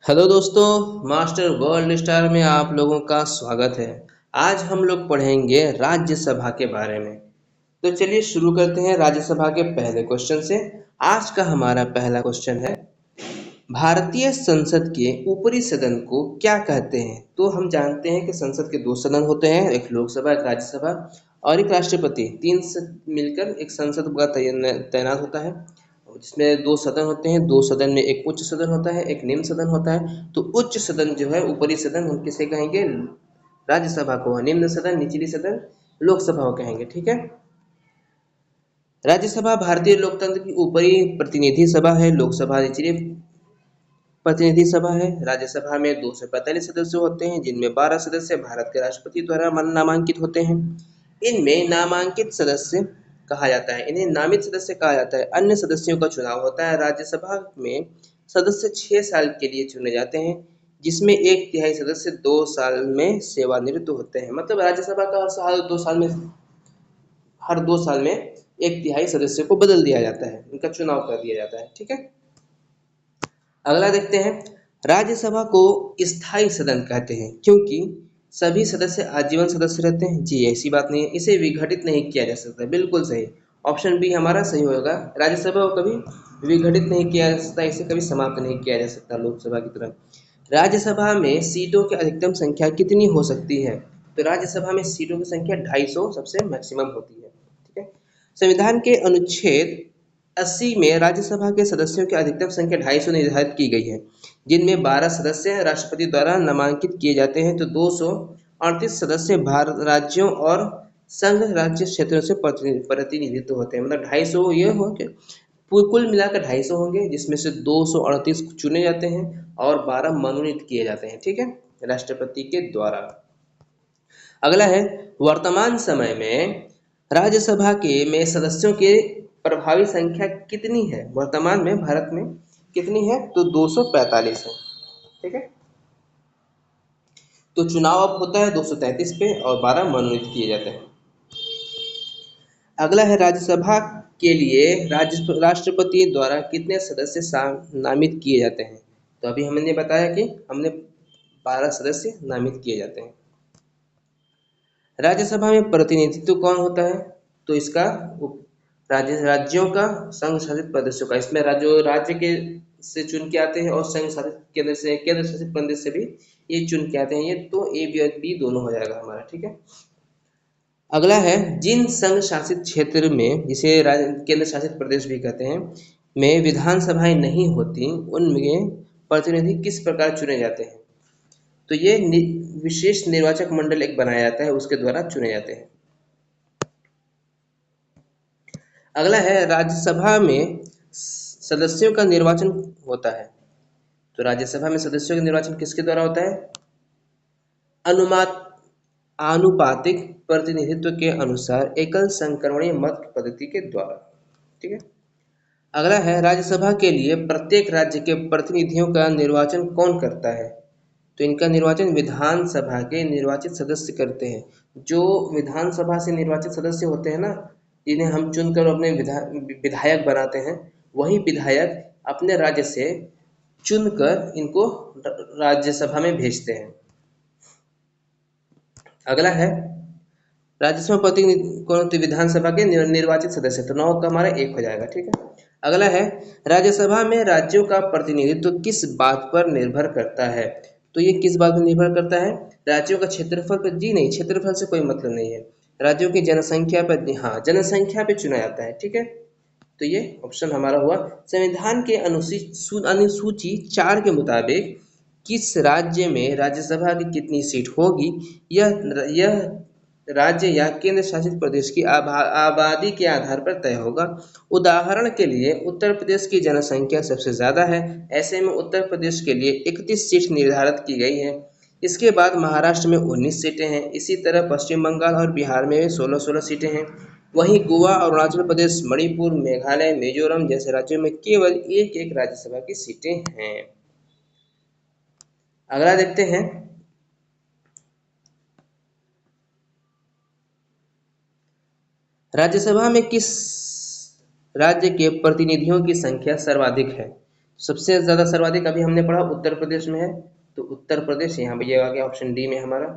Hello दोस्तों, master world star में आप लोगों का स्वागत है। आज हम लोग पढ़ेंगे राज्यसभा के बारे में। तो चलिए शुरू करते हैं राज्यसभा के पहले क्वेश्चन से। आज का हमारा पहला क्वेश्चन है, भारतीय संसद के ऊपरी सदन को क्या कहते हैं? तो हम जानते हैं कि संसद के दो सदन होते हैं, एक लोकसभा, एक राज्यसभा और एक राष्ट्रपति। तीन से मिलकर एक संसद का तैनात होता है, जिसमें दो सदन होते हैं। दो सदन में एक उच्च सदन होता है, एक निम्न सदन होता है। तो उच्च सदन जो है, ऊपरी सदन, हम किसे कहेंगे? राज्यसभा को। निम्न सदन, निचली सदन, लोकसभा को कहेंगे। ठीक है। राज्यसभा भारतीय लोकतंत्र की ऊपरी प्रतिनिधि सभा है। लोकसभा निचली प्रतिनिधि सभा है। राज्यसभा में 245 सदस्य होते हैं, जिनमें 12 सदस्य भारत के राष्ट्रपति द्वारा नामांकित होते हैं। इनमें नामांकित सदस्य कहा जाता है, इन्हें नामित सदस्य कहा जाता है। अन्य सदस्यों का चुनाव होता है। राज्यसभा में सदस्य 6 साल के लिए चुने जाते हैं, जिसमें एक तिहाई सदस्य 2 साल में सेवानिवृत्त होते हैं। मतलब राज्यसभा का हर 2 साल में एक तिहाई सदस्य को बदल दिया जाता है, इनका चुनाव कर दिया जाता है। ठीक है। अगला देखते हैं, राज्यसभा को स्थायी सदन कहते हैं क्योंकि सभी सदस्य आजीवन सदस्य रहते हैं। जी, ऐसी बात नहीं है, इसे विघटित नहीं किया जा सकता। बिल्कुल सही, ऑप्शन बी हमारा सही होगा। राज्यसभा को कभी विघटित नहीं किया जा सकता, इसे कभी समाप्त नहीं किया जा सकता लोकसभा की तरह। राज्यसभा में सीटों की अधिकतम संख्या कितनी हो सकती है? तो राज्यसभा में सीटों की संख्या 250 सबसे मैक्सिमम होती है। ठीक है। संविधान के अनुच्छेद 80 में राज्यसभा के सदस्यों की अधिकतम संख्या 250 निर्धारित की गई है, जिनमें 12 सदस्य राष्ट्रपति द्वारा नामांकित किए जाते हैं। तो 238 सदस्य भारत राज्यों और संघ राज्य क्षेत्रों से प्रतिनिधित्व होते हैं। मतलब 250 ये हो के कुल मिलाकर 250 होंगे, जिसमें से 238 चुने जाते हैं और 12 मनोनीत किए जाते हैं। ठीक है, राष्ट्रपति के द्वारा। अगला है, वर्तमान समय में राज्यसभा के में सदस्यों के प्रभावी संख्या कितनी है? वर्तमान में भारत में कितनी है? तो 245 है। ठीक है। तो चुनाव अब होता है 233 पे और 12 मनोनीत किए जाते हैं। अगला है, राज्यसभा के लिए राष्ट्रपति द्वारा कितने सदस्य नामित किए जाते हैं? तो अभी हमने बताया कि हमने 12 सदस्य नामित किए जाते हैं। राज्यसभा में प्रतिनिधित्व कौन होता है? तो इसका राज्यों का, संघ शासित प्रदेशों का। इसमें राज्य के से चुन के आते हैं और संघ शासित केंद्र शासित प्रदेश से भी ये चुन के आते हैं। ये तो ए बी और बी दोनों हो जाएगा हमारा। ठीक है। अगला है, जिन संघ शासित क्षेत्र में, जिसे केंद्र शासित प्रदेश भी कहते हैं, में विधानसभाएं नहीं होती, उनमें प्रतिनिधि किस प्रकार चुने जाते हैं? तो ये विशेष निर्वाचक मंडल एक बनाया जाता है, उसके द्वारा चुने जाते हैं। अगला है, राज्यसभा में सदस्यों का निर्वाचन होता है। तो राज्यसभा में सदस्यों का निर्वाचन किसके द्वारा होता है? अनुमात आनुपातिक प्रतिनिधित्व के अनुसार एकल संक्रमणीय मत पद्धति के द्वारा। ठीक है। अगला है, राज्यसभा के लिए प्रत्येक राज्य के प्रतिनिधियों का निर्वाचन कौन करता है? तो इनका निर्वाचन विधानसभा के निर्वाचित सदस्य करते हैं। जो विधानसभा से निर्वाचित सदस्य होते हैं ना, जिन्हें हम चुनकर अपने विधायक बनाते हैं, वही विधायक अपने राज्य से चुनकर इनको राज्यसभा में भेजते हैं। अगला है, राज्यसभा प्रतिनिधि कौन होते? विधानसभा के निर्वाचित सदस्य। तो 9 का हमारा 1 हो जाएगा। ठीक है। अगला है, राज्यसभा में राज्यों का प्रतिनिधित्व किस बात पर निर्भर करता है? तो ये किस बात पर निर्भर करता है? राज्यों का क्षेत्रफल पर? जी नहीं, क्षेत्रफल से कोई मतलब नहीं है। राज्यों की जनसंख्या पर, हाँ, जनसंख्या पे चुना जाता है। ठीक है। तो ये ऑप्शन हमारा हुआ। संविधान के अनुसूची 4 के मुताबिक किस राज्य में राज्यसभा की कितनी सीट होगी, यह राज्य या केंद्र शासित प्रदेश की आबादी के आधार पर तय होगा। उदाहरण के लिए उत्तर प्रदेश की जनसंख्या सबसे ज़्यादा है, ऐसे में उत्तर प्रदेश के लिए 31 सीट निर्धारित की गई है। इसके बाद महाराष्ट्र में 19 सीटें हैं। इसी तरह पश्चिम बंगाल और बिहार में 16-16 सीटें हैं। वहीं गोवा, अरुणाचल प्रदेश, मणिपुर, मेघालय, मिजोरम जैसे राज्यों में केवल एक एक राज्यसभा की सीटें हैं। अगला देखते हैं, राज्यसभा में किस राज्य के प्रतिनिधियों की संख्या सर्वाधिक है? सबसे ज़्यादा सर्वाधिक अभी हमने पढ़ा उत्तर प्रदेश में है, तो उत्तर प्रदेश यहाँ पे ये आ गया ऑप्शन डी में हमारा।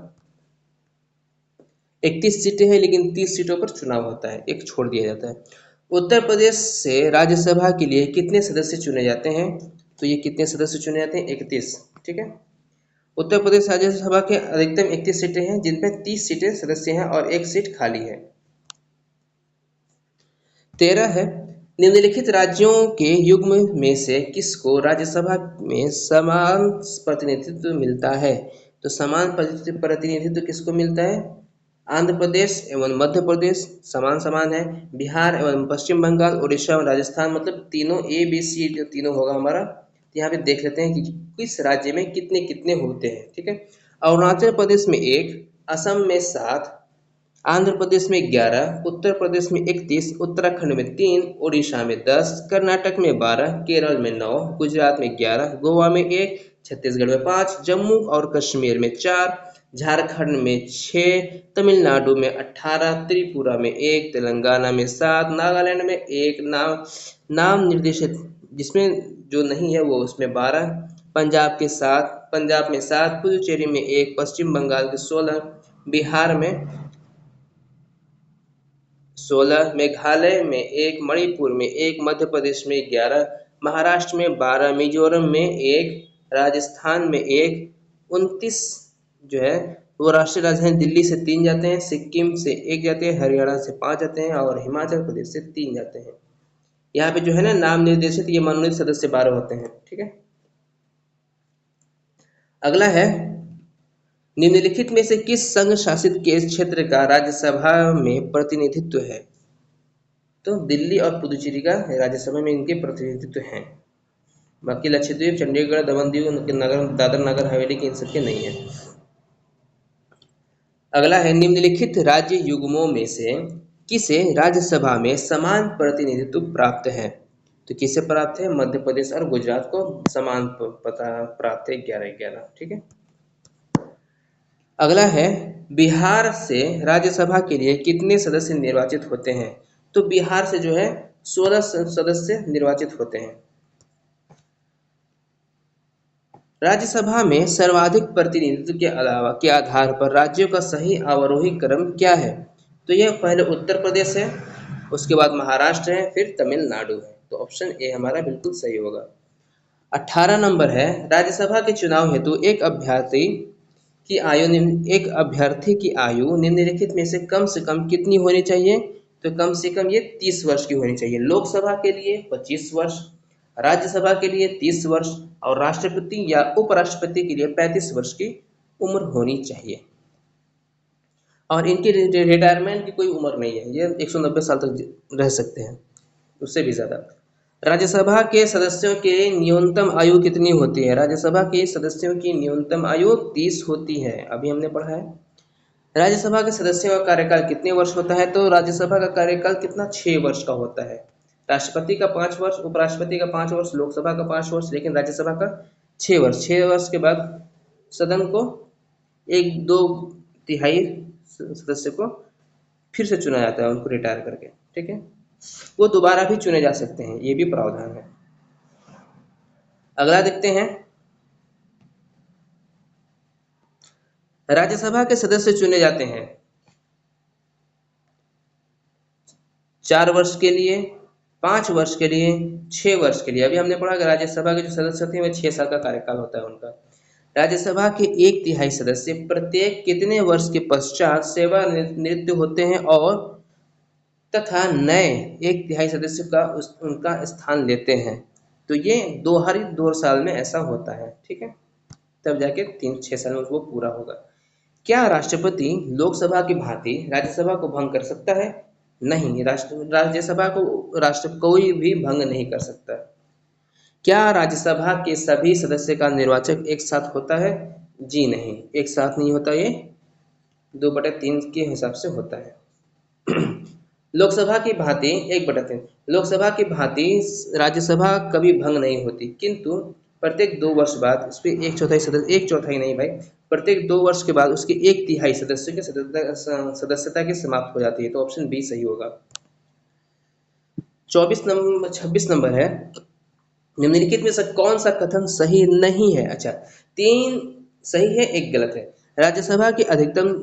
31 सीटें हैं लेकिन 30 सीटों पर चुनाव होता है, एक छोड़ दिया जाता है। उत्तर प्रदेश से राज्यसभा के लिए कितने सदस्य चुने जाते हैं? तो ये कितने सदस्य चुने जाते हैं? 31। ठीक है। उत्तर प्रदेश राज्यसभा के अधिकतम 31 सीटें हैं जिनमें 30 सीटें सदस्य हैं और एक सीट खाली है। 13 है, निम्नलिखित राज्यों के युग्म में से किसको राज्यसभा में समान प्रतिनिधित्व मिलता है? तो समान प्रतिनिधित्व किसको मिलता है? आंध्र प्रदेश एवं मध्य प्रदेश समान समान है, बिहार एवं पश्चिम बंगाल, उड़ीसा और राजस्थान, मतलब तीनों ए बी सी जो तीनों होगा हमारा। यहाँ पे देख लेते हैं कि किस राज्य में कितने कितने होते हैं। ठीक है। अरुणाचल प्रदेश में 1, असम में 7, आंध्र प्रदेश में 11, उत्तर प्रदेश में 31, उत्तराखंड में 3, उड़ीसा में 10, कर्नाटक में 12, केरल में 9, गुजरात में 11, गोवा में 1, छत्तीसगढ़ में 5, जम्मू और कश्मीर में 4, झारखंड में 6, तमिलनाडु में 18, त्रिपुरा में 1, तेलंगाना में 7, नागालैंड में 1, नाम निर्देशित जिसमें जो नहीं है वो उसमें 12, पंजाब में 7, पुदुचेरी में 1, पश्चिम बंगाल के 16, बिहार में 16, मेघालय में 1, मणिपुर में 1, मध्य प्रदेश में 11, महाराष्ट्र में 12, मिजोरम में 1, राजस्थान में 1, 29 जो है वो राष्ट्रीय राजधानी दिल्ली से 3 जाते हैं, सिक्किम से 1 जाते हैं, हरियाणा से 5 जाते हैं और हिमाचल प्रदेश से 3 जाते हैं। यहाँ पे जो है ना नाम निर्देशित ये मनोनीत सदस्य 12 होते हैं। ठीक है। अगला है, निम्नलिखित में से किस संघ शासित के क्षेत्र का राज्यसभा में प्रतिनिधित्व है? तो दिल्ली और पुदुचेरी का राज्यसभा में इनके प्रतिनिधित्व हैं। बाकी लक्षद्वीप, चंडीगढ़, दमन दीव, नगर, दादर नगर हवेली के इन सबके नहीं है। अगला है, निम्नलिखित राज्य युग्मों में से किसे राज्यसभा में समान प्रतिनिधित्व प्राप्त है? तो किसे प्राप्त है? मध्य प्रदेश और गुजरात को समान प्राप्त है, 11-11। ठीक है। अगला है, बिहार से राज्यसभा के लिए कितने सदस्य निर्वाचित होते हैं? तो बिहार से जो है 16 सदस्य निर्वाचित होते हैं। राज्यसभा में सर्वाधिक प्रतिनिधित्व के अलावा के आधार पर राज्यों का सही अवरोही क्रम क्या है? तो यह पहले उत्तर प्रदेश है, उसके बाद महाराष्ट्र है, फिर तमिलनाडु है। तो ऑप्शन ए हमारा बिल्कुल सही होगा। 18 नंबर है, राज्यसभा के चुनाव हेतु एक अभ्यर्थी की आयु निम्नलिखित में से कम कितनी होनी चाहिए? तो कम से कम ये 30 वर्ष की होनी चाहिए। लोकसभा के लिए 25 वर्ष, राज्यसभा के लिए 30 वर्ष और राष्ट्रपति या उपराष्ट्रपति के लिए 35 वर्ष की उम्र होनी चाहिए। और इनकी रिटायरमेंट की कोई उम्र नहीं है, ये 190 साल तक रह सकते हैं, उससे भी ज़्यादा। राज्यसभा के सदस्यों की न्यूनतम आयु कितनी होती है? राज्यसभा के सदस्यों की न्यूनतम आयु 30 होती है, अभी हमने पढ़ा है। राज्यसभा के सदस्यों का कार्यकाल कितने वर्ष होता है? तो राज्यसभा का कार्यकाल कितना? 6 वर्ष का होता है। राष्ट्रपति का 5 वर्ष, उपराष्ट्रपति का 5 वर्ष, लोकसभा का 5 वर्ष, लेकिन राज्यसभा का 6 वर्ष। 6 वर्ष के बाद सदन को 1/2 सदस्य को फिर से चुना जाता है, उनको रिटायर करके। ठीक है। वो दोबारा भी चुने जा सकते हैं, ये भी प्रावधान है। अगला देखते हैं, राज्यसभा के सदस्य चुने जाते हैं 4 वर्ष के लिए, 5 वर्ष के लिए, 6 वर्ष के लिए। अभी हमने पढ़ा कि राज्यसभा के जो सदस्य थे वह 6 साल का कार्यकाल होता है उनका। राज्यसभा के 1/3 सदस्य प्रत्येक कितने वर्ष के पश्चात सेवानिवृत्त होते हैं और तथा नए 1/3 सदस्य का उनका स्थान लेते हैं? तो ये 2 साल में ऐसा होता है। ठीक है। तब जाके 6 साल में वो पूरा होगा। क्या राष्ट्रपति लोकसभा की भांति राज्यसभा को भंग कर सकता है? नहीं, राज्यसभा को राष्ट्र कोई भी भंग नहीं कर सकता। क्या राज्यसभा के सभी सदस्य का निर्वाचन एक साथ होता है? जी नहीं, एक साथ नहीं होता, ये 2/3 के हिसाब से होता है। लोकसभा की भांति 1/3, लोकसभा की भांति राज्यसभा कभी भंग नहीं होती, किंतु प्रत्येक 2 वर्ष बाद उस पर 1/4 सदस्य, 1/4 नहीं भाई, प्रत्येक 2 वर्ष के बाद उसके 1/3 सदस्यों की सदस्यता की समाप्त हो जाती है। तो ऑप्शन बी सही होगा। 26 नंबर है, निम्नलिखित में से कौन सा कथन सही नहीं है? अच्छा, 3 सही है, 1 गलत है। राज्यसभा की अधिकतम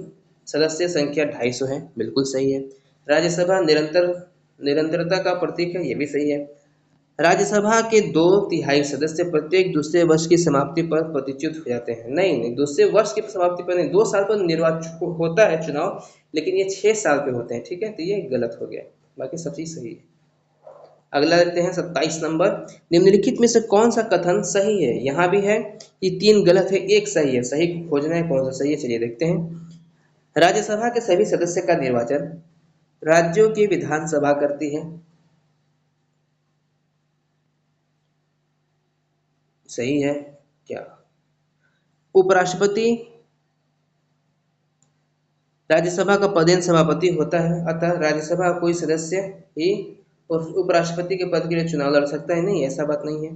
सदस्य संख्या 250 है, बिल्कुल सही है। राज्यसभा निरंतरता का प्रतीक है, ये भी सही है। राज्यसभा के 2/3 सदस्य प्रत्येक दूसरे वर्ष की समाप्ति पर पदच्युत हो जाते हैं। नहीं नहीं, दूसरे वर्ष की समाप्ति पर नहीं, 2 साल पर निर्वाचन होता है चुनाव, लेकिन ये 6 साल पे होते हैं। ठीक है, तो ये गलत हो गया, बाकी सब चीज सही है। अगला देखते हैं 27 नंबर। निम्नलिखित में से कौन सा कथन सही है? यहाँ भी है कि 3 गलत है, 1 सही है। सही को खोजना है, कौन सा सही है, चलिए देखते हैं। राज्यसभा के सभी सदस्य का निर्वाचन राज्यों की विधानसभा करती है। सही है क्या? उपराष्ट्रपति राज्यसभा का पदेन सभापति होता है, अतः राज्यसभा का कोई सदस्य ही उपराष्ट्रपति के पद के लिए चुनाव लड़ सकता है? नहीं, ऐसा बात नहीं है।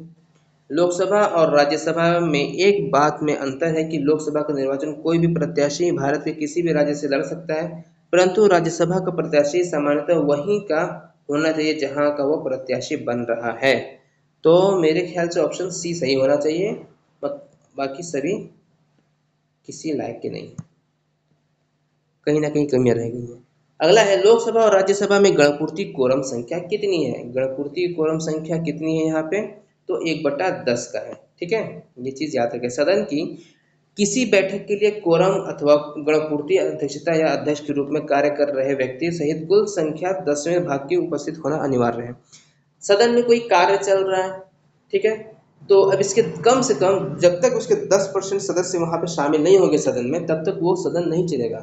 लोकसभा और राज्यसभा में एक बात में अंतर है कि लोकसभा का निर्वाचन कोई भी प्रत्याशी भारत के किसी भी राज्य से लड़ सकता है, परंतु राज्यसभा का प्रत्याशी सामान्यतः वहीं का होना चाहिए जहां का वो प्रत्याशी बन रहा है। तो मेरे ख्याल से ऑप्शन सी सही होना चाहिए, बाकी सभी किसी लायक के नहीं, कहीं ना कहीं कमियां रह गई हैं। अगला है लोकसभा और राज्यसभा में गणपूर्ति कोरम संख्या कितनी है? गणपूर्ति कोरम संख्या कितनी है यहाँ पे? तो 1/10 का है। ठीक है, ये चीज याद रखें। सदन की किसी बैठक के लिए कोरम अथवा गणपूर्ति अध्यक्षता या अध्यक्ष के रूप में कार्य कर रहे व्यक्ति सहित कुल संख्या 10वें भाग की उपस्थित होना अनिवार्य है। सदन में कोई कार्य चल रहा है, ठीक है, तो अब इसके कम से कम जब तक उसके 10% सदस्य वहां पे शामिल नहीं होंगे सदन में, तब तक वो सदन नहीं चलेगा।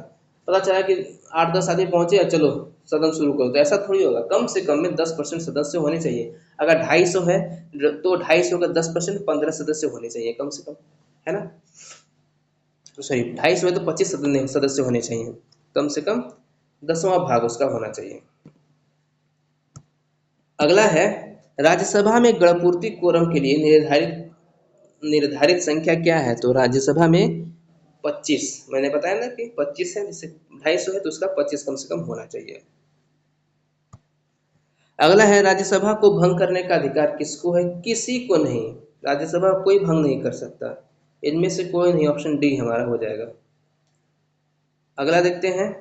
पता चला कि 8-10 आदमी पहुंचे और चलो सदन शुरू करो, तो ऐसा थोड़ी होगा। कम से कम में 10% सदस्य होने चाहिए। अगर 250 है तो 250 का 10% 15 सदस्य होने चाहिए कम से कम, है ना? सॉरी, 250 है तो 25 सदस्य होने चाहिए, कम से कम 10वां भाग उसका होना चाहिए। अगला है राज्यसभा में गणपूर्ति कोरम के लिए निर्धारित संख्या क्या है? तो राज्यसभा में 25, मैंने बताया ना कि 25 है, जिससे 250 है तो उसका 25 कम से कम होना चाहिए। अगला है राज्यसभा को भंग करने का अधिकार किसको है? किसी को नहीं, राज्यसभा कोई भंग नहीं कर सकता, इनमें से कोई नहीं। ऑप्शन डी हमारा हो जाएगा। अगला देखते हैं,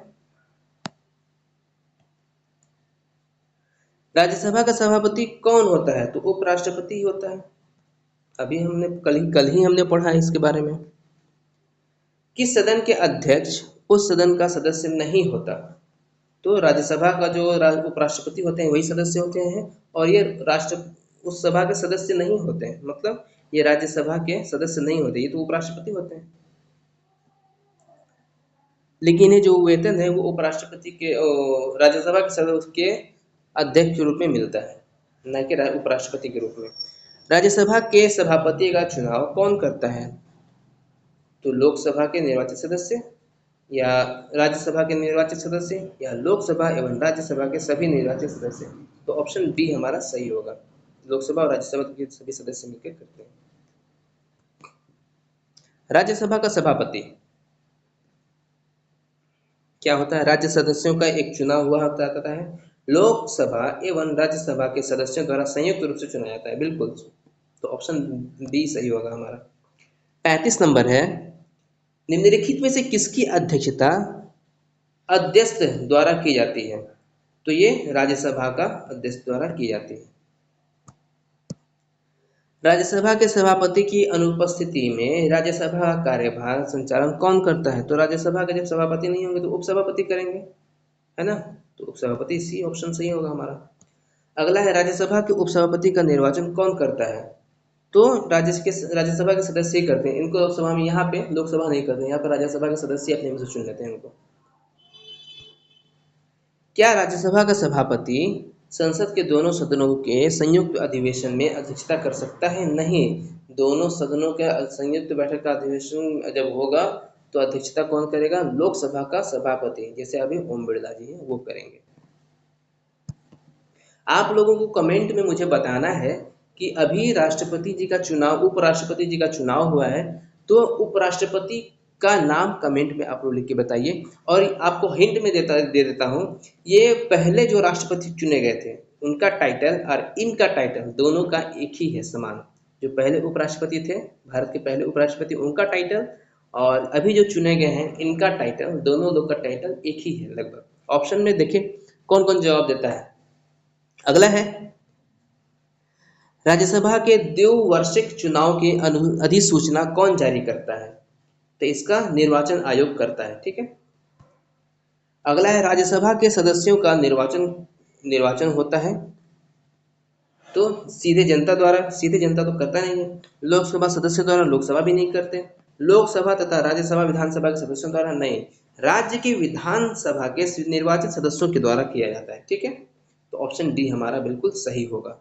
राज्यसभा का सभापति कौन होता है? तो उपराष्ट्रपति ही होता है। अभी हमने कल ही हमने पढ़ा है इसके बारे में। किस सदन के अध्यक्ष उस सदन का सदस्य नहीं होता? तो राज्यसभा का जो उपराष्ट्रपति होते हैं वही सदस्य होते हैं, और ये राष्ट्र उस सभा के सदस्य नहीं होते हैं, मतलब ये राज्यसभा के सदस्य नहीं होते, ये तो उपराष्ट्रपति होते हैं। लेकिन ये जो वेतन है वो उपराष्ट्रपति के राज्यसभा के सदस्य के अध्यक्ष के रूप में मिलता है, न कि उपराष्ट्रपति के रूप में। राज्यसभा के सभापति का चुनाव कौन करता है? तो लोकसभा के निर्वाचित सदस्य, या राज्यसभा के निर्वाचित सदस्य, या लोकसभा एवं राज्यसभा के सभी निर्वाचित सदस्य। तो ऑप्शन बी हमारा सही होगा, लोकसभा और राज्यसभा के सभी सदस्य मिलकर करते हैं। राज्यसभा का सभापति क्या होता है? राज्य सदस्यों का एक चुनाव हुआ होता है, लोकसभा एवं राज्यसभा के सदस्यों द्वारा संयुक्त रूप से चुना जाता है, बिल्कुल। तो ऑप्शन बी सही होगा हमारा। 35 नंबर है, निम्नलिखित में से किसकी अध्यक्षता अध्यक्ष द्वारा की जाती है? तो ये राज्यसभा का अध्यक्ष द्वारा की जाती है। राज्यसभा के सभापति की अनुपस्थिति में राज्यसभा का कार्यभार संचालन कौन करता है? तो राज्यसभा के जब सभापति नहीं होंगे तो उपसभापति करेंगे, है ना? तो उपसभापति, सी ऑप्शन सही होगा हमारा। अगला है राज्यसभा के उपसभापति का निर्वाचन कौन करता है? तो राज्यसभा के सदस्य ही करते हैं इनको, लोकसभा में, यहाँ पे लोकसभा नहीं करते, यहाँ पे राज्यसभा के सदस्य अपने में से चुन लेते हैं इनको। क्या राज्यसभा का सभापति संसद के दोनों सदनों के संयुक्त अधिवेशन में अध्यक्षता कर सकता है? नहीं, दोनों सदनों के संयुक्त बैठक का अधिवेशन जब होगा तो अध्यक्षता कौन करेगा? लोकसभा का सभापति, जैसे अभी ओम बिरला जी हैं वो करेंगे। आप लोगों को कमेंट में मुझे बताना है कि अभी राष्ट्रपति जी का चुनाव, उपराष्ट्रपति जी का चुनाव हुआ है, तो उपराष्ट्रपति का नाम कमेंट में आप लोग लिख के बताइए। और आपको हिंट में दे देता हूँ, ये पहले जो राष्ट्रपति चुने गए थे उनका टाइटल और इनका टाइटल दोनों का एक ही है समान। जो पहले उपराष्ट्रपति थे, भारत के पहले उपराष्ट्रपति, उनका टाइटल और अभी जो चुने गए हैं इनका टाइटल, दोनों लोग का टाइटल एक ही है लगभग। ऑप्शन में देखिए कौन कौन जवाब देता है। अगला है राज्यसभा के द्विवार्षिक चुनाव की अधिसूचना कौन जारी करता है? तो इसका निर्वाचन आयोग करता है, ठीक है। अगला है राज्यसभा के सदस्यों का निर्वाचन होता है तो सीधे जनता द्वारा, सीधे जनता तो करता नहीं है। लोकसभा सदस्य द्वारा, लोकसभा भी नहीं करते। लोकसभा तथा राज्यसभा विधानसभा के सदस्यों द्वारा नहीं, राज्य की विधानसभा के निर्वाचित सदस्यों के द्वारा किया जाता है, ठीक है। तो ऑप्शन डी हमारा बिल्कुल सही होगा।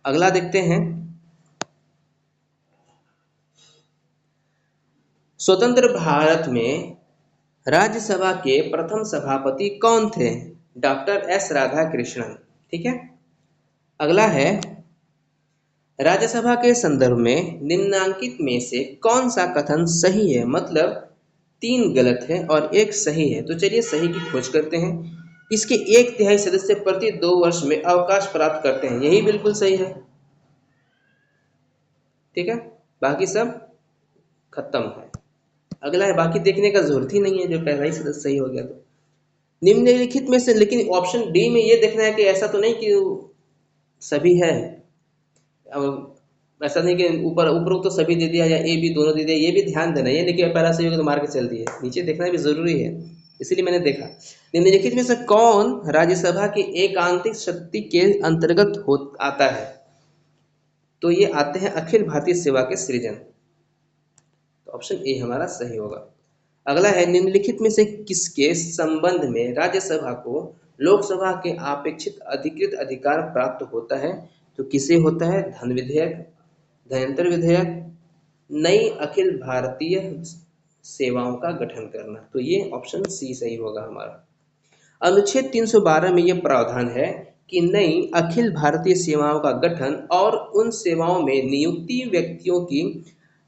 अगला देखते हैं, स्वतंत्र भारत में राज्यसभा के प्रथम सभापति कौन थे? डॉक्टर एस राधाकृष्णन, ठीक है। अगला है राज्यसभा के संदर्भ में निम्नांकित में से कौन सा कथन सही है? मतलब 3 गलत है और 1 सही है। तो चलिए सही की खोज करते हैं। इसके 1/3 सदस्य प्रति 2 वर्ष में अवकाश प्राप्त करते हैं, यही बिल्कुल सही है, ठीक है। बाकी सब खत्म है। अगला है, बाकी देखने का जरूरत ही नहीं है, जो पहला ही सदस्य सही हो गया। तो निम्नलिखित में से, लेकिन ऑप्शन डी में ये देखना है कि ऐसा तो नहीं कि सभी है। अब ऐसा नहीं कि ऊपर ऊपर तो सभी दे दिया या ए बी दोनों दे दिया, ये भी ध्यान देना। ये देखिए पहला सही होगा तो मार के चल दिए, नीचे देखना भी जरूरी है, इसीलिए मैंने देखा। निम्नलिखित में से कौन राज्यसभा की एकांतिक शक्ति के अंतर्गत हो आता है? तो ये आते हैं अखिल भारतीय सेवा के सृजन। तो ऑप्शन ए हमारा सही होगा। अगला है, निम्नलिखित में से किसके संबंध में राज्यसभा को लोकसभा के अपेक्षित अधिकृत अधिकार प्राप्त होता है? तो किसे होता है? धन विधेयक, धनान्तरण विधेयक, नई अखिल भारतीय सेवाओं का गठन करना। तो ये ऑप्शन सी सही होगा हमारा। अनुच्छेद 312 में यह प्रावधान है कि नई अखिल भारतीय सेवाओं का गठन और उन सेवाओं में नियुक्ति व्यक्तियों की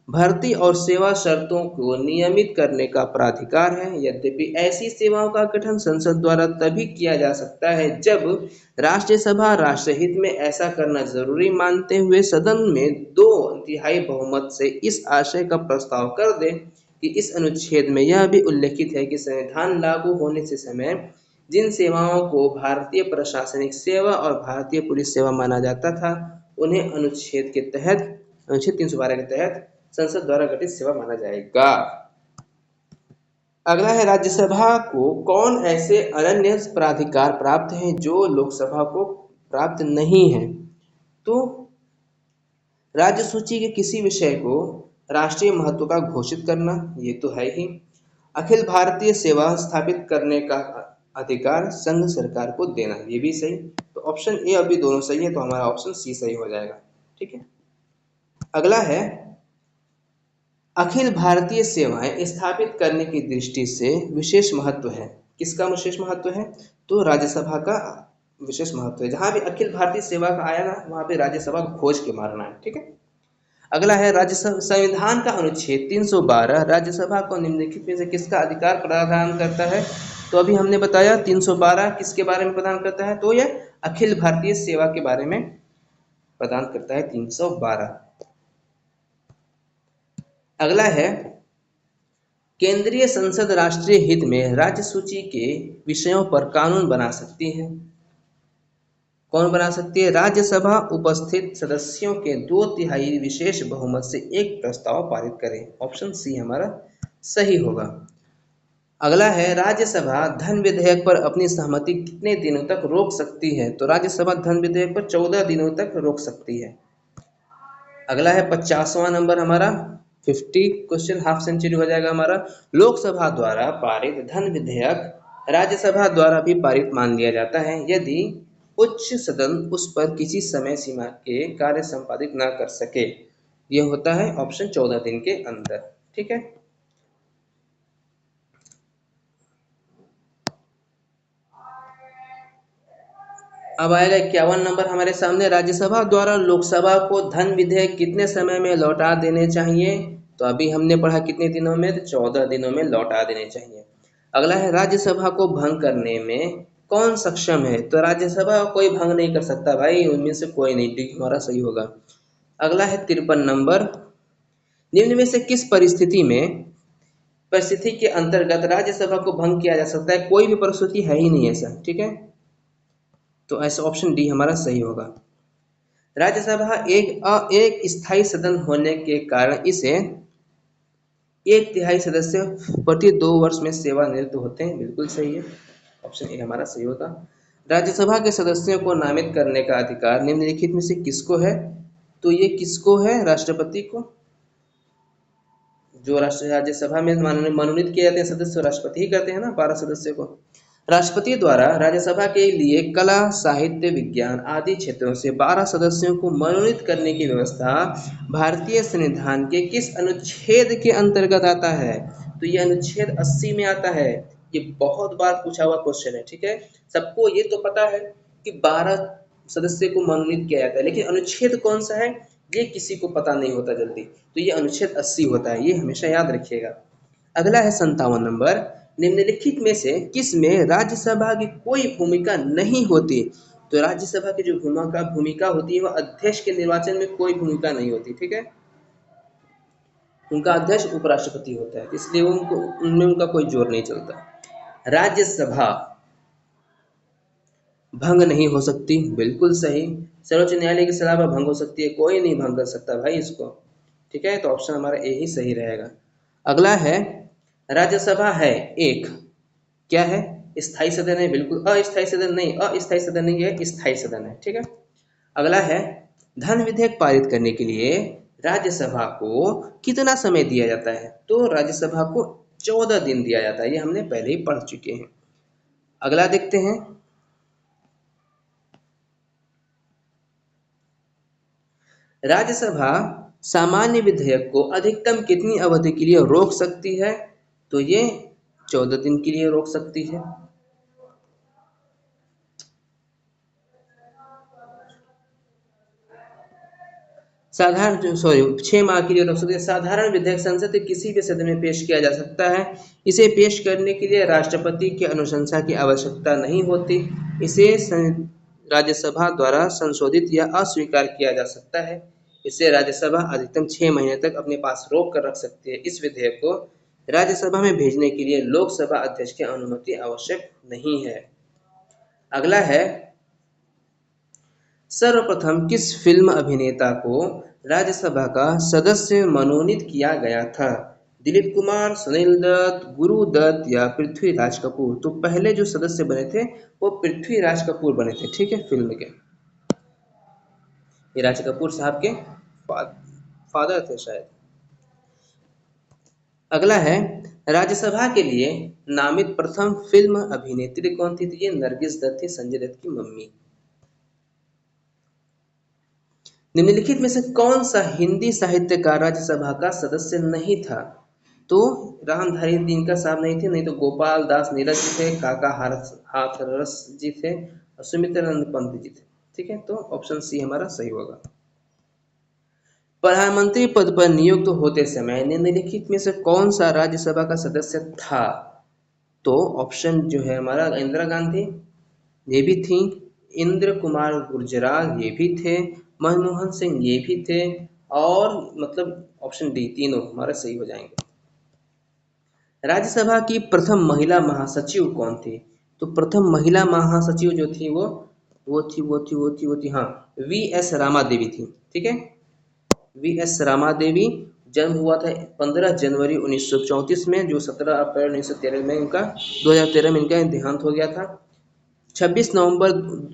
भर्ती और सेवा शर्तों को नियमित करने का प्राधिकार है। यद्यपि ऐसी सेवाओं का गठन संसद द्वारा तभी किया जा सकता है जब राष्ट्रसभा राष्ट्रहित में ऐसा करना जरूरी मानते हुए सदन में 2/3 बहुमत से इस आशय का प्रस्ताव कर दे कि इस अनुच्छेद में यह भी उल्लेखित है कि संविधान लागू होने से समय जिन सेवाओं को भारतीय प्रशासनिक सेवा और भारतीय पुलिस सेवा माना जाता था, उन्हें अनुच्छेद 312 के तहत संसद द्वारा गठित सेवा माना जाएगा। अगला है, राज्यसभा को कौन ऐसे अनन्य प्राधिकार प्राप्त हैं जो लोकसभा को प्राप्त नहीं है? तो राज्य सूची के किसी विषय को राष्ट्रीय महत्व का घोषित करना, ये तो है ही। अखिल भारतीय सेवा स्थापित करने का अधिकार संघ सरकार को देना, ये भी सही। तो ऑप्शन ए अभी दोनों सही है, तो हमारा ऑप्शन सी सही हो जाएगा, ठीक है। अगला है, अखिल भारतीय सेवाएं स्थापित करने की दृष्टि से विशेष महत्व है। किसका विशेष महत्व है? तो राज्यसभा का विशेष महत्व है। जहां भी अखिल भारतीय सेवा का आया ना, वहां पे राज्यसभा को खोज के मारना है, ठीक है। अगला है, राज्यसभा संविधान का अनुच्छेद 312 राज्यसभा को निम्नलिखित में से किसका अधिकार प्रदान करता है? तो अभी हमने बताया 312 किसके बारे में प्रदान करता है? तो यह अखिल भारतीय सेवा के बारे में प्रदान करता है 312। अगला है, केंद्रीय संसद राष्ट्रीय हित में राज्य सूची के विषयों पर कानून बना सकती है। कौन बना सकती है? राज्यसभा उपस्थित सदस्यों के 2/3 विशेष बहुमत से एक प्रस्ताव पारित करें। ऑप्शन सी हमारा सही होगा। अगला है, राज्यसभा धन विधेयक पर अपनी सहमति कितने दिनों तक रोक सकती है? तो राज्यसभा धन विधेयक पर 14 दिनों तक रोक सकती है। अगला है 50वां नंबर हमारा, 50 क्वेश्चन हाफ सेंचुरी हो जाएगा हमारा। लोकसभा द्वारा पारित धन विधेयक राज्यसभा द्वारा भी पारित मान लिया जाता है यदि उच्च सदन उस पर किसी समय सीमा के कार्य संपादित न कर सके। यह होता है ऑप्शन 14 दिन के अंदर, ठीक है। अब आएगा 51 नंबर हमारे सामने, राज्यसभा द्वारा लोकसभा को धन विधेयक कितने समय में लौटा देने चाहिए? तो अभी हमने पढ़ा कितने दिनों में, तो 14 दिनों में लौटा देने चाहिए। अगला है, राज्यसभा को भंग करने में कौन सक्षम है? तो राज्यसभा कोई भंग नहीं कर सकता भाई, उनमें से कोई नहीं। डी हमारा सही होगा। अगला है 53 नंबर, निम्न में से किस परिस्थिति के अंतर्गत राज्यसभा को भंग किया जा सकता है? कोई भी परिस्थिति है ही नहीं ऐसा, ठीक है। तो ऐसा ऑप्शन डी हमारा सही होगा। राज्यसभा एक स्थायी सदन होने के कारण इसे 1/3 सदस्य प्रति 2 वर्ष में सेवानिवृत्त होते हैं। बिल्कुल सही है, ऑप्शन ए हमारा सही होगा। राज्यसभा के सदस्यों को नामित करने का अधिकार निम्नलिखित में से किसको है? तो ये किसको है? राष्ट्रपति को। जो राज्यसभा में मनोनीत किए जाते हैं सदस्य, राष्ट्रपति ही करते हैं ना, 12 सदस्य को। राष्ट्रपति द्वारा राज्यसभा के लिए कला, साहित्य, विज्ञान आदि क्षेत्रों से 12 सदस्यों को मनोनीत करने की व्यवस्था भारतीय संविधान के किस अनुच्छेद के अंतर्गत आता है? तो ये अनुच्छेद 80 में आता है। ये बहुत बार पूछा हुआ क्वेश्चन है, ठीक है। सबको ये तो पता है कि 12 सदस्य को मनोनीत किया जाता है, लेकिन अनुच्छेद कौन सा है ये किसी को पता नहीं होता जल्दी। तो ये अनुच्छेद 80 होता है, ये हमेशा याद रखिएगा। अगला है 57 नंबर, निम्नलिखित में से किस में राज्यसभा की कोई भूमिका नहीं होती? तो राज्यसभा की जो भूमिका होती है वह अध्यक्ष के निर्वाचन में कोई भूमिका नहीं होती, ठीक है। उनका अध्यक्ष उपराष्ट्रपति होता है, इसलिए उनमें उनका कोई जोर नहीं चलता। राज्यसभा भंग नहीं हो सकती, बिल्कुल सही। सर्वोच्च न्यायालय की सलाह पर भंग हो सकती है, कोई नहीं भंग कर सकता भाई इसको, ठीक है। तो ऑप्शन हमारा ए ही सही रहेगा। अगला है, राज्यसभा है एक क्या है? स्थायी सदन है, बिल्कुल। अस्थायी सदन नहीं, अस्थायी सदन नहीं है, स्थायी सदन है, ठीक है। अगला है, धन विधेयक पारित करने के लिए राज्यसभा को कितना समय दिया जाता है? तो राज्यसभा को 14 दिन दिया जाता है, ये हमने पहले ही पढ़ चुके हैं। अगला देखते हैं, राज्यसभा सामान्य विधेयक को अधिकतम कितनी अवधि के लिए रोक सकती है? तो ये 14 दिन के लिए रोक सकती है। साधारण 6 माह के लिए रोक सकती है। साधारण विधेयक संसद के किसी भी सदन में पेश किया जा सकता है। इसे पेश करने के लिए राष्ट्रपति की अनुशंसा की आवश्यकता नहीं होती। इसे राज्यसभा द्वारा संशोधित या अस्वीकार किया जा सकता है। इसे राज्यसभा अधिकतम 6 महीने तक अपने पास रोक कर रख सकती है। इस विधेयक को राज्यसभा में भेजने के लिए लोकसभा अध्यक्ष की अनुमति आवश्यक नहीं है। अगला है, सर्वप्रथम किस फिल्म अभिनेता को राज्यसभा का सदस्य मनोनीत किया गया था? दिलीप कुमार, सुनील दत्त, गुरु दत्त या पृथ्वीराज कपूर? तो पहले जो सदस्य बने थे वो पृथ्वीराज कपूर बने थे, ठीक है, फिल्म के। ये राज कपूर साहब के फादर थे शायद। अगला है, राज्यसभा के लिए नामित प्रथम फिल्म अभिनेत्री कौन थी? तो ये नरगिस दत्त थी, संजय दत्त की मम्मी। निम्नलिखित में से कौन सा हिंदी साहित्यकार राज्यसभा का सदस्य नहीं था? तो रामधारी दिनकर साहब नहीं थे, नहीं तो गोपाल दास नीरज जी थे, काका हाथरस जी थे और सुमित्रानंद पंत जी थे, ठीक है। तो ऑप्शन सी हमारा सही होगा। प्रधानमंत्री पद पर नियुक्त होते समय निम्नलिखित में से कौन सा राज्यसभा का सदस्य था? तो ऑप्शन जो है हमारा, इंदिरा गांधी ये भी थी, इंद्र कुमार गुर्जर ये भी थे, मनमोहन सिंह ये भी थे, और मतलब ऑप्शन डी, तीनों हमारे सही हो जाएंगे। राज्यसभा की प्रथम महिला महासचिव कौन थी? तो प्रथम महिला महासचिव जो थी वो थी हाँ, वी.एस. रामा देवी थी, ठीक है। वी.एस. रामा देवी, जन्म हुआ था 15 जनवरी 1934 में, जो 17 अप्रैल 1913 में इनका 2013 में इनका देहांत हो गया था। 26 नवंबर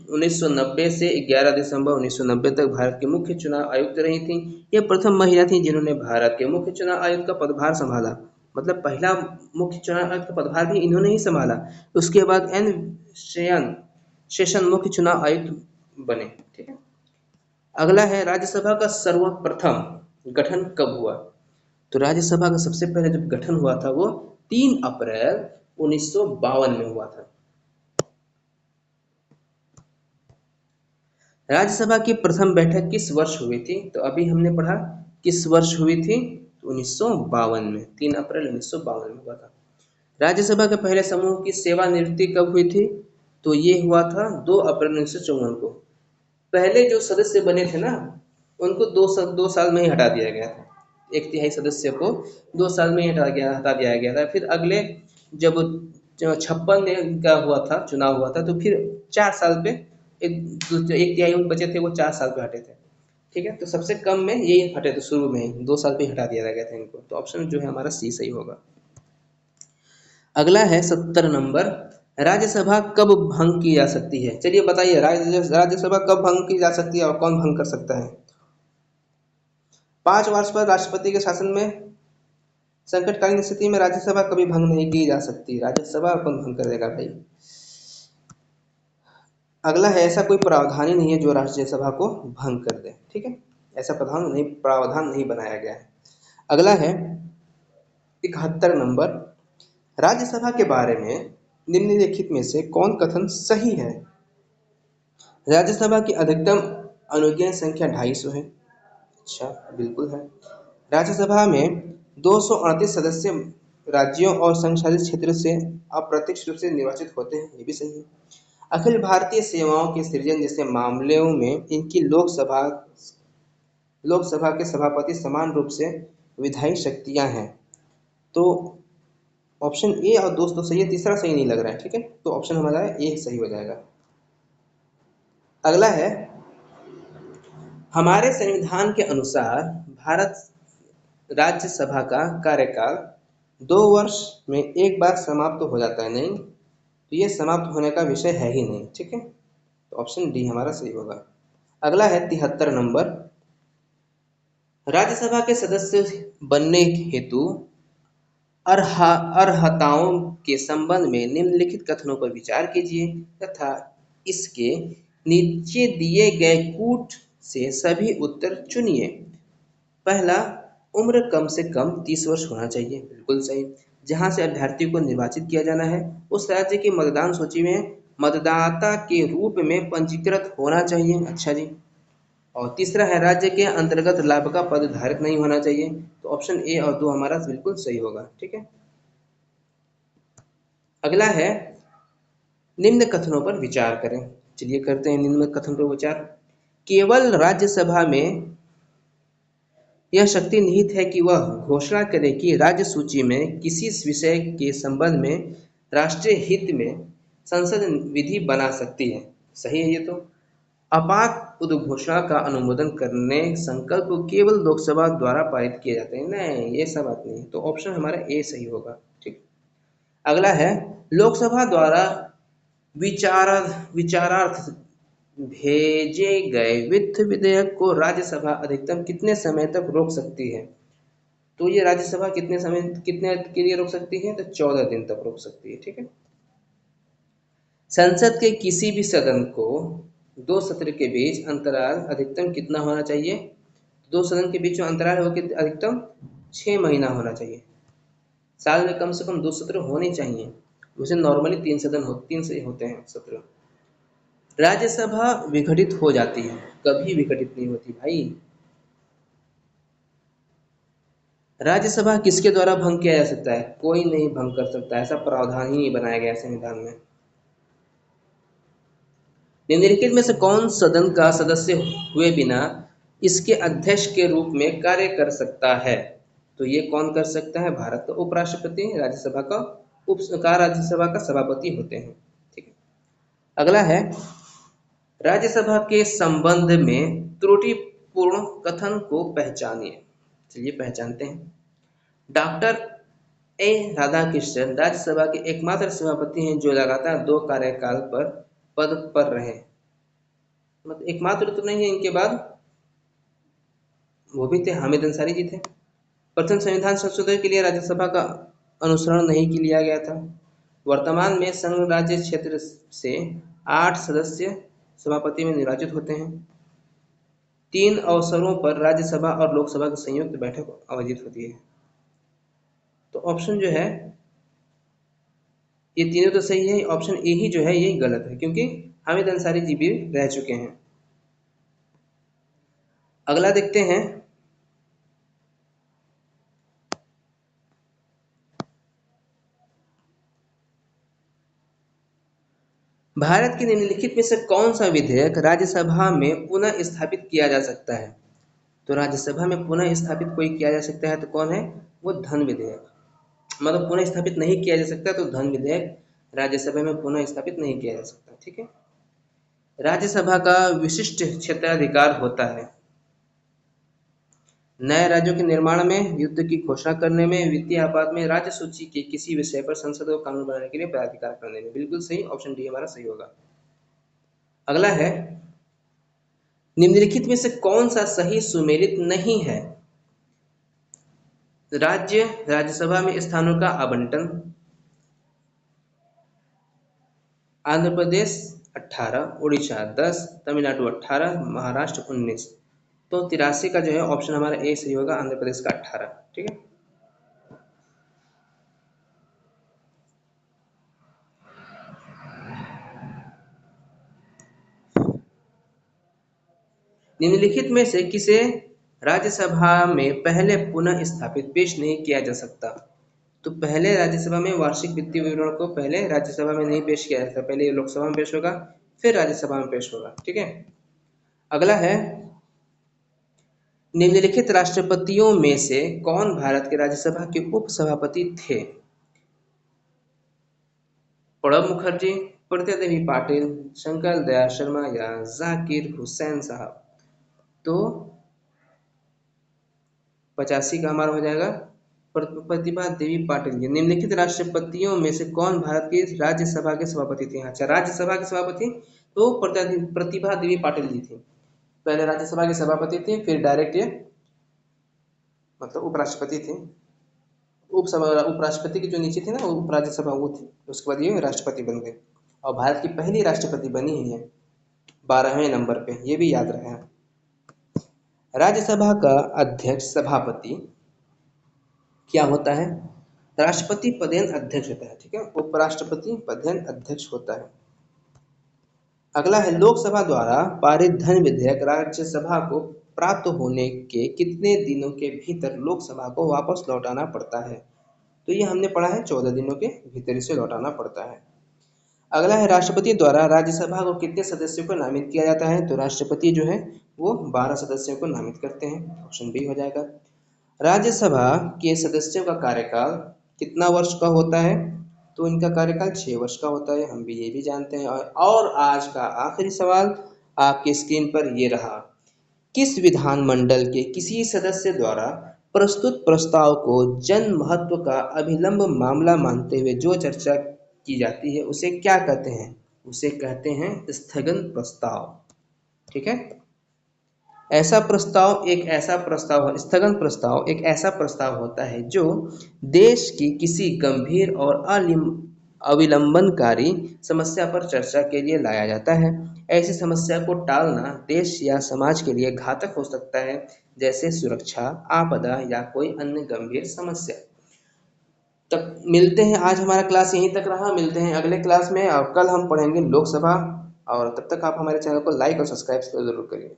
1990 से 11 दिसंबर 1990 तक भारत की मुख्य चुनाव आयुक्त रही थी। यह प्रथम महिला थी जिन्होंने भारत के मुख्य चुनाव आयुक्त का पदभार संभाला, मतलब पहला मुख्य चुनाव आयुक्त का पदभार भी इन्होंने ही संभाला। उसके बाद एन शेषन मुख्य चुनाव आयुक्त बने, ठीक है। अगला है, राज्यसभा का सर्वप्रथम गठन कब हुआ? तो राज्यसभा का सबसे पहले जब गठन हुआ था वो 3 अप्रैल 1952 में हुआ था। राज्यसभा की प्रथम बैठक किस वर्ष हुई थी? तो अभी हमने पढ़ा किस वर्ष हुई थी, तो 1952 में, 3 अप्रैल 1952 में हुआ था। राज्यसभा के पहले समूह की सेवानिवृत्ति कब हुई थी? तो ये हुआ था 2 अप्रैल 1954 को। पहले जो सदस्य बने थे ना, उनको 2 साल में ही हटा दिया गया था। 1/3 सदस्य को 2 साल में ही हटा दिया गया था। फिर अगले जब 56 का हुआ था, चुनाव हुआ था, तो फिर 4 साल पे 1/3 उन बचे थे, वो 4 साल पे हटे थे। ठीक है, तो सबसे कम में यही हटे थे, शुरू में ही 2 साल पे हटा दिया गया था इनको। तो ऑप्शन जो है हमारा सी सही होगा। अगला है 70 नंबर, राज्यसभा कब भंग की जा सकती है? चलिए बताइए, राज्यसभा कब भंग की जा सकती है और कौन भंग कर सकता है? 5 वर्ष पर राष्ट्रपति के शासन में संकटकालीन स्थिति में राज्यसभा कभी भंग नहीं की जा सकती। राज्यसभा कौन भंग करेगा भाई? अगला है, ऐसा कोई प्रावधान ही नहीं है जो राज्यसभा को भंग कर दे। ठीक है, ऐसा प्रावधान नहीं बनाया गया है। अगला है 71 नंबर, राज्यसभा के बारे में निम्नलिखित में से कौन कथन सही है? राज्यसभा की अधिकतम अनुज्ञेय संख्या 250 है। अच्छा, बिल्कुल है। राज्यसभा में 238 सदस्य राज्यों और संघशासित क्षेत्र से अप्रत्यक्ष रूप से निर्वाचित होते हैं, ये भी सही है। अखिल भारतीय सेवाओं के सृजन जैसे मामलों में इनकी लोकसभा के सभापति समान रूप से विधायी शक्तियां हैं। तो ऑप्शन ए और दोस्तों सही है, तीसरा सही नहीं लग रहा है। ठीक है, तो ऑप्शन हमारा ए सही हो जाएगा। अगला है, हमारे संविधान के अनुसार भारत राज्यसभा का कार्यकाल 2 वर्ष में एक बार समाप्त हो जाता है। नहीं, तो ये समाप्त होने का विषय है ही नहीं। ठीक है, तो ऑप्शन डी हमारा सही होगा। अगला है 73 नंबर, राज्यसभा के सदस्य बनने हेतु अर्हताओं के संबंध में निम्नलिखित कथनों पर विचार कीजिए तथा इसके नीचे दिए गए कूट से सभी उत्तर चुनिए। पहला, उम्र कम से कम 30 वर्ष होना चाहिए, बिल्कुल सही। जहां से अभ्यर्थी को निर्वाचित किया जाना है उस राज्य की मतदान सूची में मतदाता के रूप में पंजीकृत होना चाहिए। अच्छा जी। और तीसरा है, राज्य के अंतर्गत लाभ का पद धारक नहीं होना चाहिए। तो ऑप्शन ए और 2 हमारा बिल्कुल सही होगा। ठीक है, अगला है, निम्न कथनों पर विचार करें। चलिए करते हैं निम्न कथन पर विचार। केवल राज्यसभा में यह शक्ति निहित है कि वह घोषणा करे कि राज्य सूची में किसी विषय के संबंध में राष्ट्रीय हित में संसद विधि बना सकती है। सही है ये तो। अपाक उद्घोषणा का अनुमोदन करने संकल्प केवल लोकसभा द्वारा पारित किए जाते हैं। नहीं, ये सब बात नहीं। तो ऑप्शन हमारा ए सही होगा। ठीक, अगला है, लोकसभा द्वारा विचार विचारार्थ भेजे गए वित्त विधेयक को राज्यसभा अधिकतम कितने समय तक रोक सकती है? तो ये राज्यसभा कितने के लिए रोक सकती है? तो 14 दिन तक रोक सकती है। ठीक है, संसद के किसी भी सदन को 2 सत्र के बीच अंतराल अधिकतम कितना होना चाहिए? 2 सदन के बीच जो अंतराल हो अधिकतम 6 महीना होना चाहिए। साल में कम से कम 2 सत्र होने चाहिए। वैसे नॉर्मली 3 से होते हैं सत्र। राज्यसभा विघटित हो जाती है, कभी विघटित नहीं होती भाई। राज्यसभा किसके द्वारा भंग किया जा सकता है? कोई नहीं भंग कर सकता, ऐसा प्रावधान ही नहीं बनाया गया संविधान में। निम्नलिखित में से कौन सदन का सदस्य हुए बिना इसके अध्यक्ष के रूप में कार्य कर सकता है? तो ये कौन कर सकता है? भारत का उपराष्ट्रपति राज्यसभा का सभापति होते हैं। ठीक है, अगला है, राज्यसभा के संबंध में त्रुटिपूर्ण कथन को पहचानिए। चलिए पहचानते हैं। डॉक्टर ए राधाकृष्णन राज्यसभा के एकमात्र सभापति हैं जो लगातार 2 कार्यकाल पर पद पर रहे। मतलब एकमात्र तो नहीं है, इनके बाद वो भी थे, हामिद अंसारी जी थे। प्रथम संविधान संशोधन के लिए राज्यसभा का अनुसरण नहीं लिया गया था। वर्तमान में संघ राज्य क्षेत्र से 8 सदस्य सभापति में निर्वाचित होते हैं। 3 अवसरों पर राज्यसभा और लोकसभा की संयुक्त बैठक आयोजित होती है। तो ऑप्शन जो है, ये तीनों तो सही है, ऑप्शन ए ही जो है ये गलत है, क्योंकि हामिद अंसारी जी भी रह चुके हैं। अगला देखते हैं, भारत के निम्नलिखित में से कौन सा विधेयक राज्यसभा में पुनः स्थापित किया जा सकता है? तो राज्यसभा में पुनः स्थापित कोई किया जा सकता है तो कौन है? वो धन विधेयक। मतलब पुनः स्थापित नहीं किया जा सकता तो धन विधेयक राज्यसभा में पुनः स्थापित नहीं किया जा सकता। ठीक है। राज्यसभा का विशिष्ट क्षेत्राधिकार होता है नए राज्यों के निर्माण में, युद्ध की घोषणा करने में, वित्तीय आपात में, राज्य सूची के किसी विषय पर संसद को कानून बनाने के लिए प्राधिकार करने में। बिल्कुल सही, ऑप्शन डी हमारा सही होगा। अगला है, निम्नलिखित में से कौन सा सही सुमेलित नहीं है? राज्यसभा में स्थानों का आवंटन, आंध्र प्रदेश 18, उड़ीसा 10, तमिलनाडु 18, महाराष्ट्र 19। तो 83 का जो है ऑप्शन हमारा ए सही होगा, आंध्र प्रदेश का 18। ठीक है। निम्नलिखित में से किसे राज्यसभा में पहले पुनः स्थापित पेश नहीं किया जा सकता? तो पहले राज्यसभा में वार्षिक वित्तीय विवरण को पहले राज्यसभा में नहीं पेश किया जाता, पहले लोकसभा में पेश होगा, फिर राज्यसभा में पेश होगा। ठीक है। अगला है, निम्नलिखित राष्ट्रपतियों में से कौन भारत के राज्यसभा के उपसभापति थे? प्रणब मुखर्जी, प्रज्ञा देवी पाटिल, शंकर दयाल शर्मा या जाकिर हुसैन साहब? तो 85 का हमारा हो जाएगा प्रतिभा देवी पाटिल। निम्नलिखित राष्ट्रपतियों में से कौन भारत की राज्यसभा के सभापति थे? अच्छा, राज्यसभा के सभापति तो प्रतिभा देवी पाटिल जी थी। पहले राज्यसभा के सभापति थे, फिर डायरेक्ट ये मतलब उपराष्ट्रपति थे। उपराष्ट्रपति के जो नीचे थे ना वो उपराज्यसभा वो थी, उसके बाद ये राष्ट्रपति बन गए और भारत की पहली राष्ट्रपति बनी है ये 12वें नंबर पे, ये भी याद रहे। राज्यसभा का अध्यक्ष सभापति क्या होता है? राष्ट्रपति पदेन अध्यक्ष होता है। ठीक है, उपराष्ट्रपति पदेन अध्यक्ष होता है। अगला है, लोकसभा द्वारा पारित धन विधेयक राज्यसभा को प्राप्त होने के कितने दिनों के भीतर लोकसभा को वापस लौटाना पड़ता है? तो ये हमने पढ़ा है 14 दिनों के भीतर इसे लौटाना पड़ता है। अगला है, राष्ट्रपति द्वारा राज्यसभा को कितने सदस्यों को नामित किया जाता है? तो राष्ट्रपति जो है वो 12 सदस्यों को नामित करते हैं, ऑप्शन बी हो जाएगा। राज्यसभा के सदस्यों का कार्यकाल कितना वर्ष का होता है? तो इनका कार्यकाल 6 वर्ष का होता है, हम भी ये भी जानते हैं। और आज का आखिरी सवाल आपकी स्क्रीन पर ये रहा, किस विधानमंडल के किसी सदस्य द्वारा प्रस्तुत प्रस्ताव को जन महत्व का अभिलंब मामला मानते हुए जो चर्चा की जाती है उसे क्या कहते हैं? उसे कहते हैं स्थगन प्रस्ताव। ठीक है। स्थगन प्रस्ताव एक ऐसा प्रस्ताव होता है जो देश की किसी गंभीर और अविलंबनकारी समस्या पर चर्चा के लिए लाया जाता है। ऐसी समस्या को टालना देश या समाज के लिए घातक हो सकता है, जैसे सुरक्षा, आपदा या कोई अन्य गंभीर समस्या। तब मिलते हैं, आज हमारा क्लास यहीं तक रहा, मिलते हैं अगले क्लास में और कल हम पढ़ेंगे लोकसभा। और तब तक आप हमारे चैनल को लाइक और सब्सक्राइब जरूर करिए।